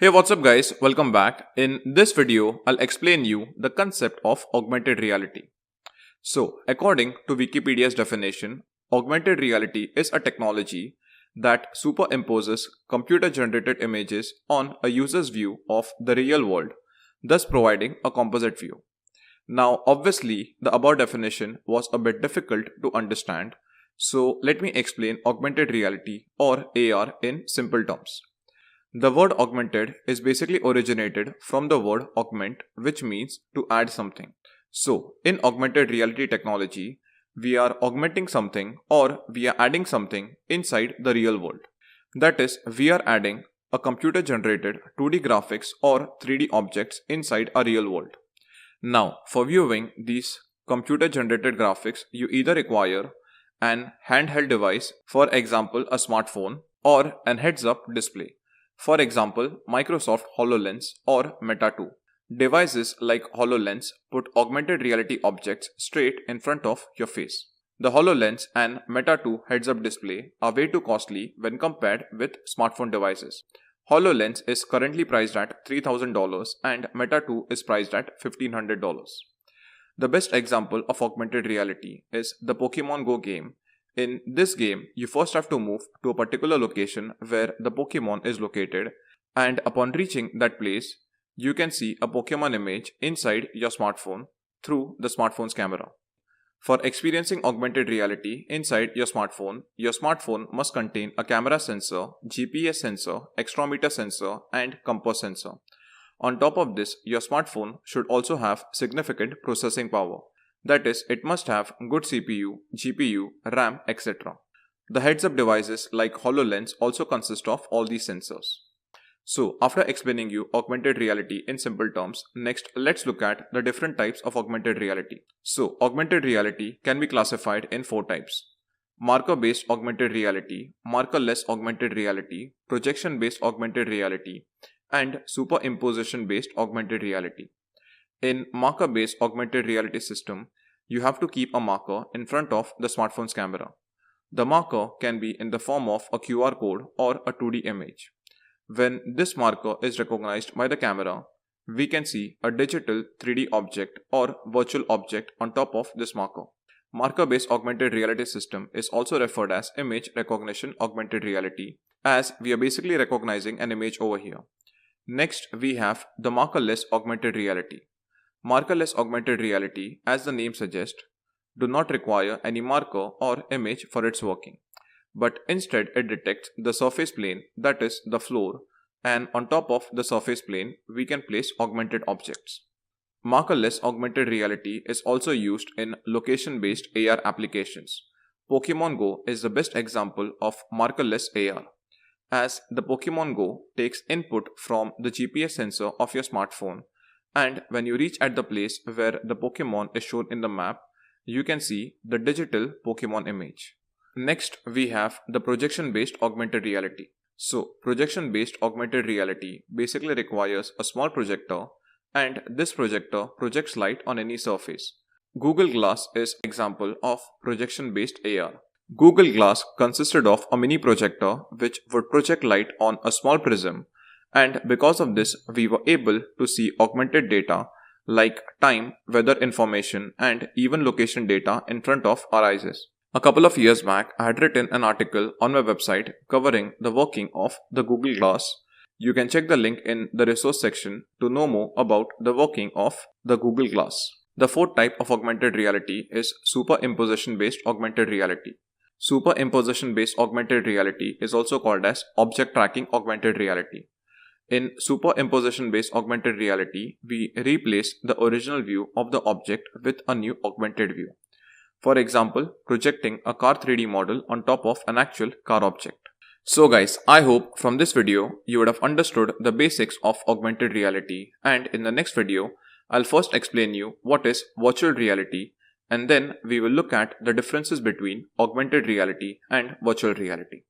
Hey, what's up guys? Welcome back. In this video, I'll explain you the concept of augmented reality. So, according to Wikipedia's definition, augmented reality is a technology that superimposes computer-generated images on a user's view of the real world, thus providing a composite view. Now, obviously, the above definition was a bit difficult to understand, so let me explain augmented reality or AR in simple terms. The word augmented is basically originated from the word augment, which means to add something. So, in augmented reality technology, we are augmenting something or we are adding something inside the real world. That is, we are adding a computer generated 2D graphics or 3D objects inside a real world. Now, for viewing these computer generated graphics, you either require an handheld device, for example, a smartphone, or an heads up display. For example, Microsoft HoloLens or Meta 2. Devices like HoloLens put augmented reality objects straight in front of your face. The HoloLens and Meta 2 heads-up display are way too costly when compared with smartphone devices. HoloLens is currently priced at $3,000 and Meta 2 is priced at $1,500. The best example of augmented reality is the Pokemon Go game. In this game, you first have to move to a particular location where the Pokemon is located, and upon reaching that place, you can see a Pokemon image inside your smartphone through the smartphone's camera. For experiencing augmented reality inside your smartphone must contain a camera sensor, GPS sensor, accelerometer sensor, and compass sensor. On top of this, your smartphone should also have significant processing power. That is, it must have good CPU, GPU, RAM, etc. The heads-up devices like HoloLens also consist of all these sensors. So, after explaining you augmented reality in simple terms, next let's look at the different types of augmented reality. So, augmented reality can be classified in 4 types. Marker-based augmented reality, marker-less augmented reality, projection-based augmented reality, and superimposition-based augmented reality. In marker-based augmented reality system, you have to keep a marker in front of the smartphone's camera. The marker can be in the form of a QR code or a 2D image. When this marker is recognized by the camera, we can see a digital 3D object or virtual object on top of this marker. Marker-based augmented reality system is also referred as image recognition augmented reality, as we are basically recognizing an image over here. Next, we have the markerless augmented reality. Markerless augmented reality, as the name suggests, do not require any marker or image for its working, but instead it detects the surface plane, that is the floor, and on top of the surface plane we can place augmented objects. Markerless augmented reality is also used in location-based AR applications. Pokemon Go is the best example of markerless AR, as the Pokemon Go takes input from the GPS sensor of your smartphone, and when you reach at the place where the Pokemon is shown in the map, you can see the digital Pokemon image. Next, we have the projection-based augmented reality. So, projection-based augmented reality basically requires a small projector, and this projector projects light on any surface. Google Glass is an example of projection-based AR. Google Glass consisted of a mini projector which would project light on a small prism, and because of this we were able to see augmented data like time, weather information, and even location data in front of our eyes. A couple of years back, I had written an article on my website covering the working of the Google Glass. You can check the link in the resource section to know more about the working of the Google Glass. The 4th type of augmented reality is superimposition-based augmented reality. Superimposition-based augmented reality is also called as object tracking augmented reality. In superimposition-based augmented reality, we replace the original view of the object with a new augmented view. For example, projecting a car 3D model on top of an actual car object. So guys, I hope from this video you would have understood the basics of augmented reality, and in the next video, I'll first explain you what is virtual reality, and then we will look at the differences between augmented reality and virtual reality.